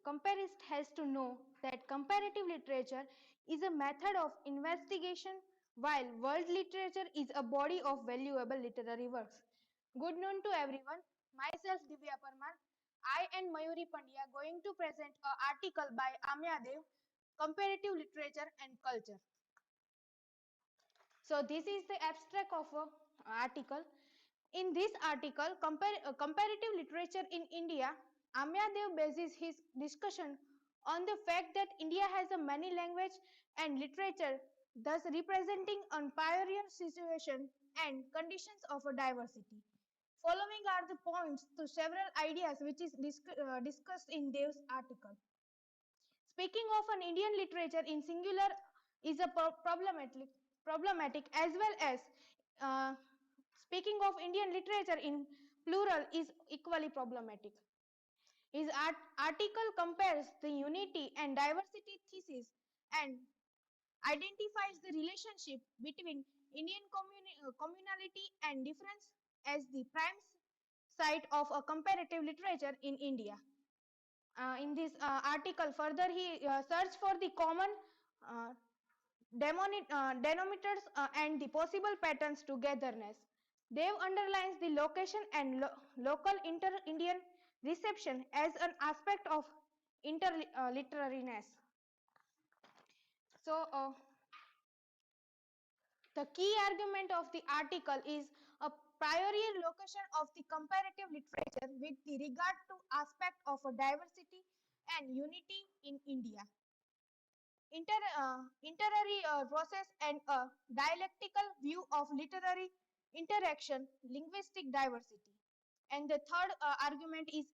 comparist has to know that comparative literature is a method of investigation, while world literature is a body of valuable literary works. Good noon to everyone. Myself Divya Parmar. I and Mayuri Pandya going to present an article by Amiya, Comparative Literature and Culture. So this is the abstract of an article. In this article, comparative literature in India, Amiya bases his discussion on the fact that India has a many language and literature, thus representing a pioneer situation and conditions of a diversity. Following are the points to several ideas which is discussed in Dev's article. Speaking of an Indian literature in singular is a problematic as well as uh, speaking of Indian literature in plural is equally problematic. His article compares the unity and diversity thesis and identifies the relationship between Indian communality and difference as the prime site of a comparative literature in India. In this article, further he searched for the common uh, denominators and the possible patterns togetherness. Dev underlines the location and local inter-Indian reception as an aspect of interliterariness. So, the key argument of the article is a priori location of the comparative literature with the regard to aspect of a diversity and unity in India. Literary process and a dialectical view of literary interaction, linguistic diversity. And the third argument is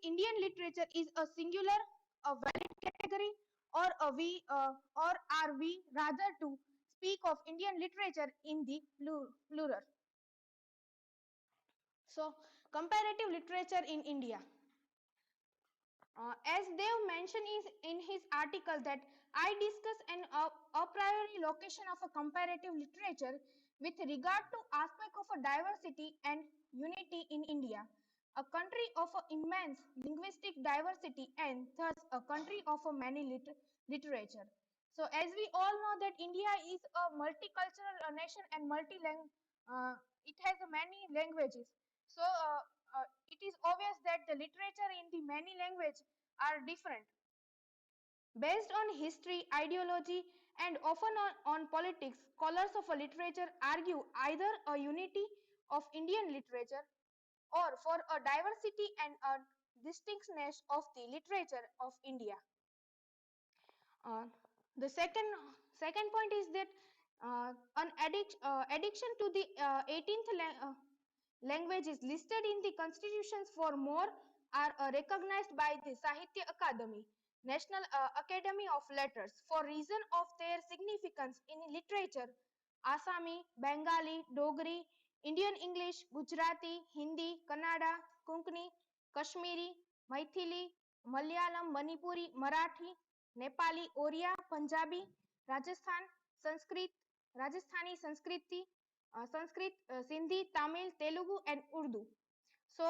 Indian literature is a singular, a valid category, or are we rather to speak of Indian literature in the plural? So, comparative literature in India. As Dev mentioned in his article that I discuss an a priori location of a comparative literature with regard to aspect of a diversity and unity in India, a country of immense linguistic diversity and thus a country of a many literature. So as we all know that India is a multicultural nation and it has many languages. So it is obvious that the literature in the many languages are different. Based on history, ideology, and often on politics, scholars of a literature argue either a unity of Indian literature or for a diversity and a distinctness of the literature of India. The second point is that an addiction to the 18th language is listed in the constitutions for more are recognized by the Sahitya Akademi, National Academy of Letters for reason of their significance in literature. Assami, Bengali, Dogri, Indian English, Gujarati, Hindi, Kannada, Konkani, Kashmiri, Maithili, Malayalam, Manipuri, Marathi, Nepali, Oriya, Punjabi, Rajasthan, Sanskrit, Rajasthani, Sanskrit, Sindhi, Tamil, Telugu, and Urdu. So,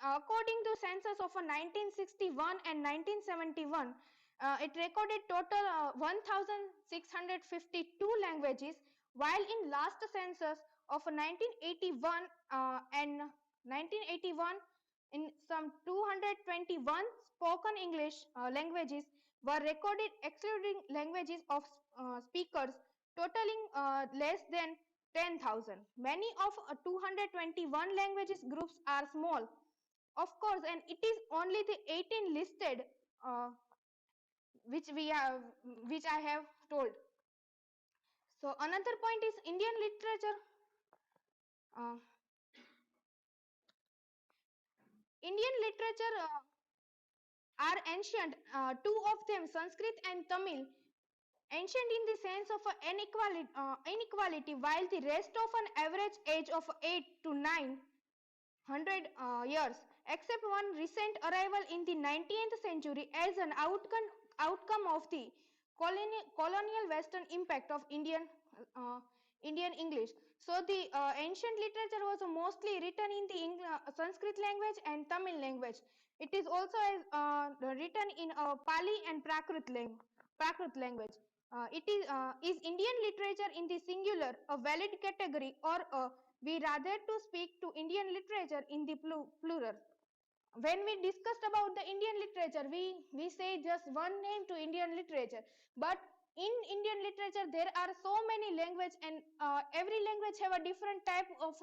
according to census of 1961 and 1971, it recorded total 1,652 languages, while in last census of 1981 and 1981, in some 221 spoken English languages were recorded, excluding languages of speakers totaling less than 10,000. Many of 221 languages groups are small, of course, and it is only the 18 listed uh, which I have told. So another point is Indian literature. Uh, Indian literature are ancient. Two of them, Sanskrit and Tamil, ancient in the sense of inequality, while the rest of an average age of 8 to 900 years, except one recent arrival in the 19th century as an outcome of the colonial Western impact of Indian English. So the ancient literature was mostly written in the Sanskrit language and Tamil language. It is also written in Pali and Prakrit language. Is Indian literature in the singular a valid category, or we rather to speak to Indian literature in the plural? When we discussed about the Indian literature, we say just one name to Indian literature, but in Indian literature there are so many language, and every language have a different type of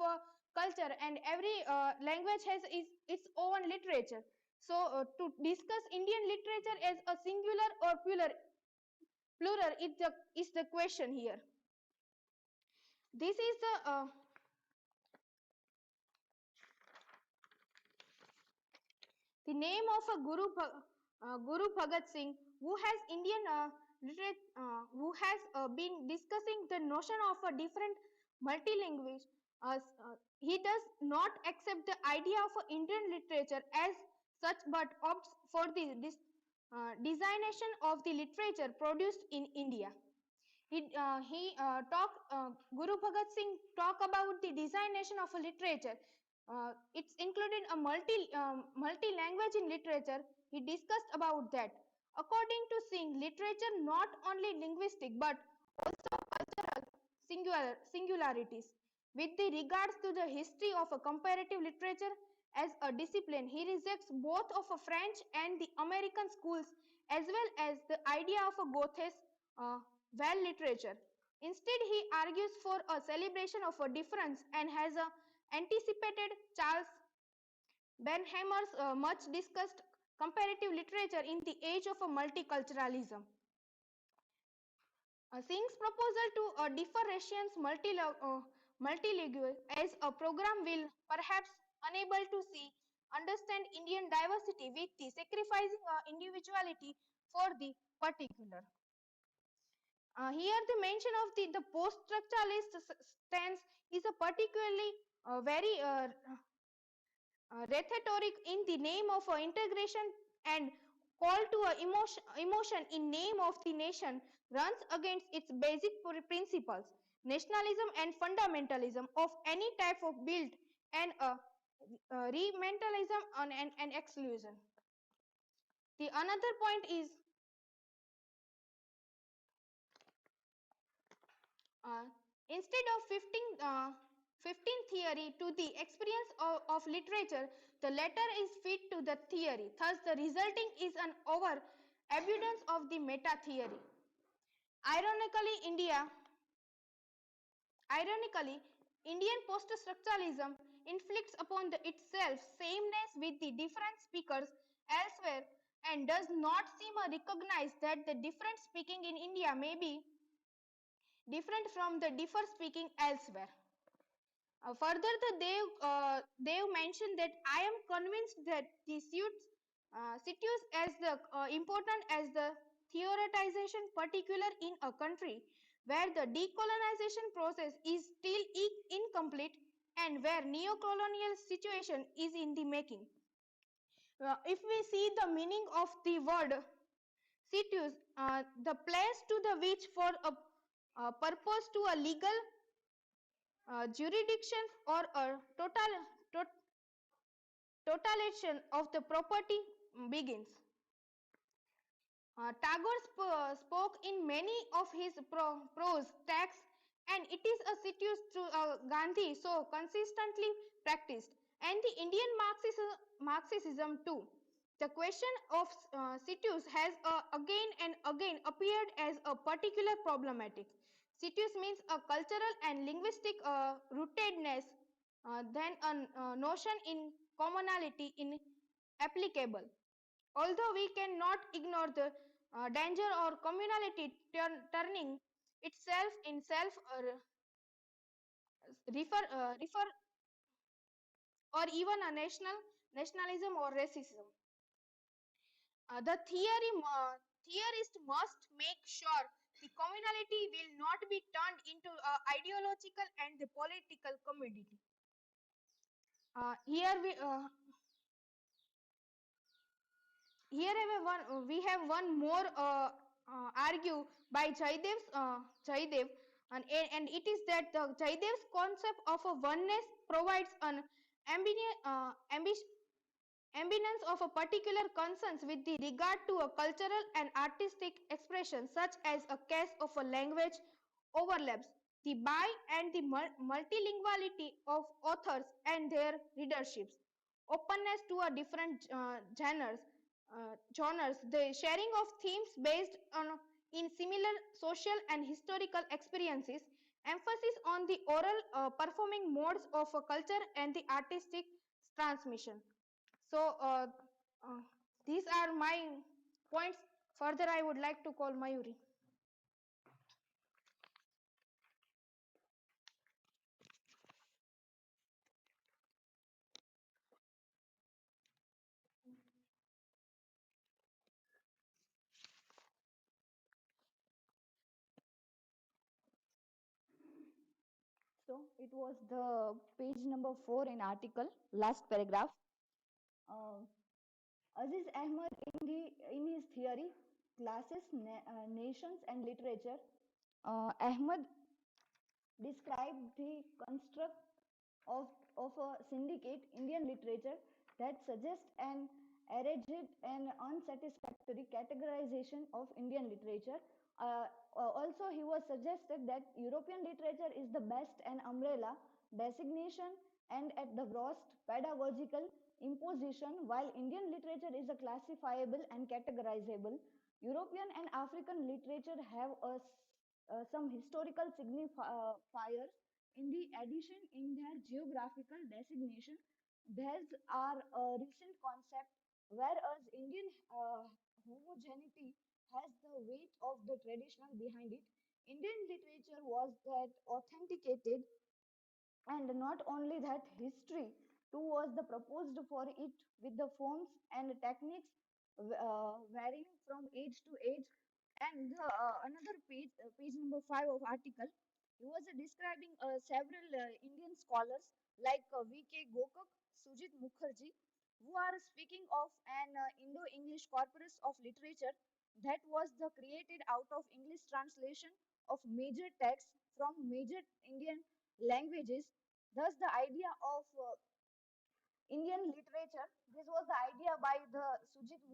culture, and every language has its own literature. So to discuss Indian literature as a singular or plural is the question here. This is the name of a Guru Bhagat Singh, who has who has been discussing the notion of a different multilingual. He does not accept the idea of Indian literature as such, but opts for the designation of the literature produced in India. Guru Bhagat Singh talk about the designation of a literature. It's included a multi language in literature. He discussed about that. According to Singh, literature not only linguistic but also cultural singularities. With the regards to the history of a comparative literature as a discipline, he rejects both of a French and the American schools, as well as the idea of a Goethe's uh, well literature. Instead, he argues for a celebration of a difference and has anticipated Charles Benhamer's much discussed comparative literature in the age of a multiculturalism. Singh's proposal to differ Russians multilingual as a program will perhaps unable to see understand Indian diversity with the sacrificing individuality for the particular. Here the mention of the post-structuralist stance is a particularly very rhetoric in the name of integration, and call to a emotion in name of the nation runs against its basic principles, nationalism and fundamentalism of any type of build, and rementalism and exclusion. The another point is Uh, instead of 15 theory to the experience of literature, the latter is fit to the theory. Thus, the resulting is an over abundance of the meta theory. Ironically, Indian post-structuralism inflicts upon itself sameness with the different speakers elsewhere, and does not seem to recognize that the different speaking in India may be different from the differ speaking elsewhere. Further, they mentioned that I am convinced that the situes as the important as the theoretization, particular in a country where the decolonization process is still incomplete and where neo-colonial situation is in the making. If we see the meaning of the word situes, the place to the which for a purpose to a legal jurisdiction or a totalization of the property begins. Tagore spoke in many of his prose texts, and it is a situs through Gandhi so consistently practiced, and the Indian Marxism too. The question of situs has again and again appeared as a particular problematic. Situs means a cultural and linguistic rootedness, than a notion in commonality in applicable. Although we cannot ignore the danger or communality turning itself in self refer or even a nationalism or racism. The theorist must make sure the communality will not be turned into ideological and the political commodity. Here we have one more argue by Jaidev, and it is that the Jaidev's concept of a oneness provides an eminence of a particular concerns with the regard to a cultural and artistic expression such as a case of a language overlaps the bi and the multilinguality of authors and their readerships openness to a different genres the sharing of themes based on in similar social and historical experiences emphasis on the oral performing modes of a culture and the artistic transmission. So, uh, these are my points. Further, I would like to call Mayuri. So it was the page number 4 in article, last paragraph. Uh, Aziz Ahmad in his theory, classes, nations and literature, Ahmad described the construct of a syndicate Indian literature that suggests an errated and unsatisfactory categorization of Indian literature. Uh, Also, he was suggested that European literature is the best and umbrella designation and at the worst pedagogical imposition, while Indian literature is a classifiable and categorizable. European and African literature have some historical signifiers in the addition in their geographical designation. These are a recent concept, whereas Indian homogeneity has the weight of the traditional behind it. Indian literature was that authenticated, and not only that, history too was the proposed for it with the forms and techniques varying from age to age. And the another page, page number 5 of article, he was describing several Indian scholars like V.K. Gokak, Sujit Mukherjee, who are speaking of an Indo-English corpus of literature that was the created out of English translation of major texts from major Indian languages. Thus, the idea of Indian literature. This was the idea by the Sujit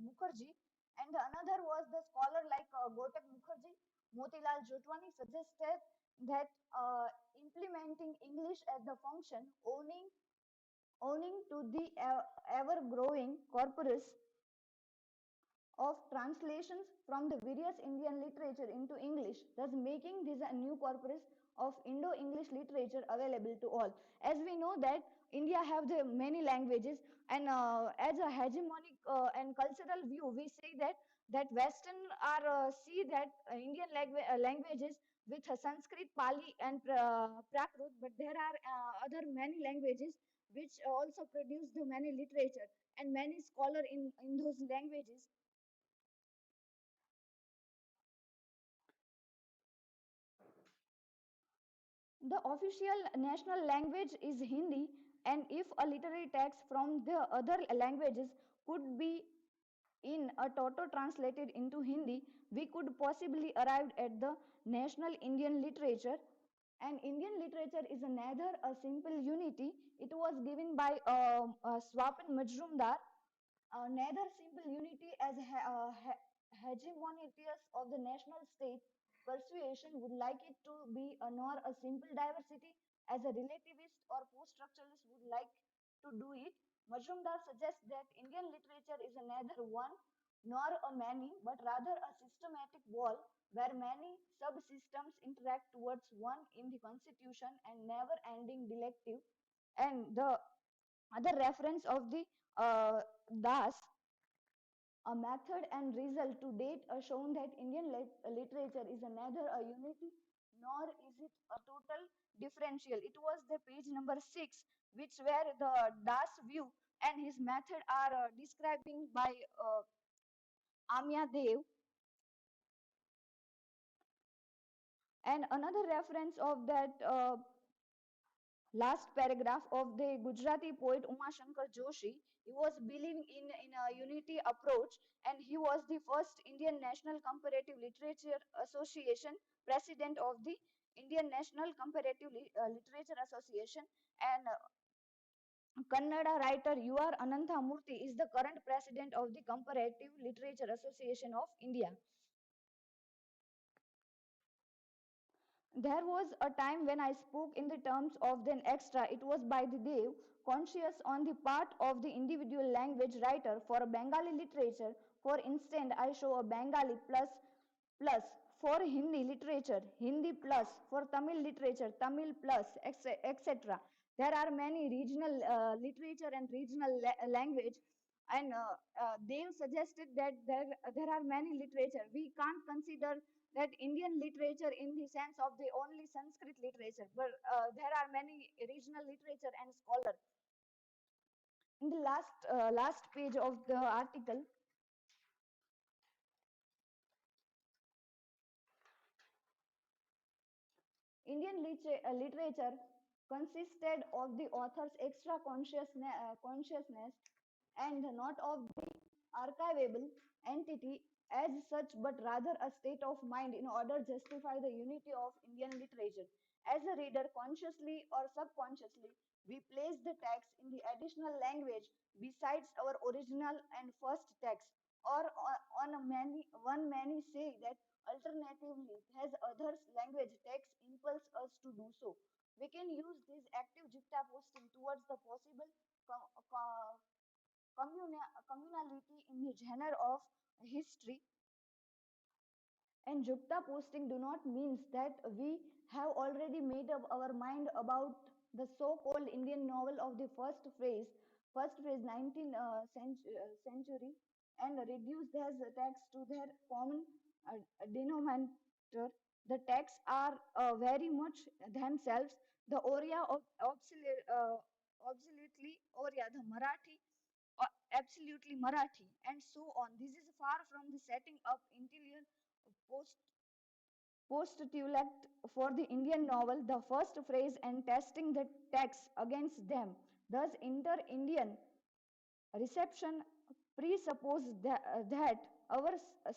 Mukherjee, and the another was the scholar like Gotak Mukherjee, Motilal Jotwani suggested that implementing English as the function, owning to the ever-growing corpus of translations from the various Indian literature into English, thus making this a new corpus of Indo-English literature available to all. As we know that India have the many languages, and as a hegemonic and cultural view, we say that Western are see that Indian languages with Sanskrit, Pali, and Prakrit, but there are other many languages which also produce the many literature and many scholar in those languages. The official national language is Hindi, and if a literary text from the other languages could be in a toto translated into Hindi, we could possibly arrive at the national Indian literature. And Indian literature is neither a simple unity, it was given by Swapan Majroomdar, neither simple unity as hegemonious of the national state persuasion would like it to be, nor a simple diversity as a relativist or post-structuralist would like to do it. Majumdar suggests that Indian literature is neither one nor a many, but rather a systematic wall where many subsystems interact towards one in the constitution and never-ending delective. And the other reference of the Das, a method and result to date shown that Indian literature is neither a unity nor is it a total differential. It was the page number 6, which where the Das view and his method are describing by Amiya Dev. And another reference of that last paragraph of the Gujarati poet Uma Shankar Joshi. He was believing in a unity approach, and he was the first Indian National Comparative Literature Association president of the Indian National Comparative Literature Association. And Kannada writer U.R. Ananthamurthy is the current president of the Comparative Literature Association of India. There was a time when I spoke in the terms of the extra. It was by the day, conscious on the part of the individual language writer for a Bengali literature. For instance, I show a Bengali plus for Hindi literature, Hindi plus for Tamil literature, Tamil plus, etc. There are many regional literature and regional language, and they suggested that there are many literature. We can't consider that Indian literature in the sense of the only Sanskrit literature, but there are many regional literature and scholar. In the last page of the article, Indian literature consisted of the author's extra consciousness and not of the archivable entity as such, but rather a state of mind in order to justify the unity of Indian literature. As a reader, consciously or subconsciously, we place the text in the additional language besides our original and first text, or on a many one many say that alternatively has others language text impels us to do so. We can use this active juxtaposing towards the possible co- co- communality in the genre of history, and juxtaposing do not mean that we have already made up our mind about the so-called Indian novel of the first phrase 19th century, and reduce their text to their common denominator. The texts are very much themselves the Oriya of absolutely Oriya, the Marathi absolutely Marathi, and so on. This is far from the setting up interior post postulate for the Indian novel, the first phrase, and testing the text against them. Thus, inter-Indian reception presupposes that our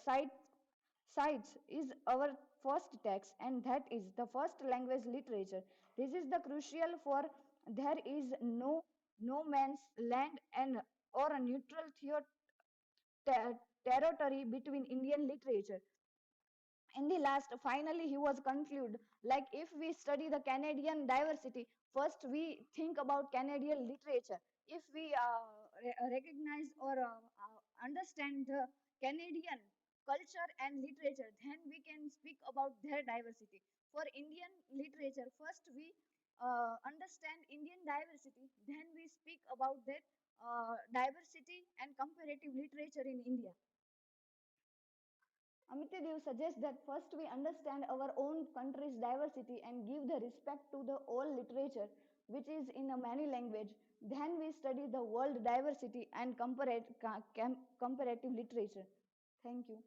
sites is our first text, and that is the first language literature. This is the crucial for there is no man's land and or a neutral territory between Indian literature. In the last, finally he was conclude, like if we study the Canadian diversity, first we think about Canadian literature. If we recognize or understand the Canadian culture and literature, then we can speak about their diversity. For Indian literature, first we understand Indian diversity, then we speak about their diversity and comparative literature in India. Amityadev suggests that first we understand our own country's diversity and give the respect to the all literature, which is in a many language. Then we study the world diversity and comparative literature. Thank you.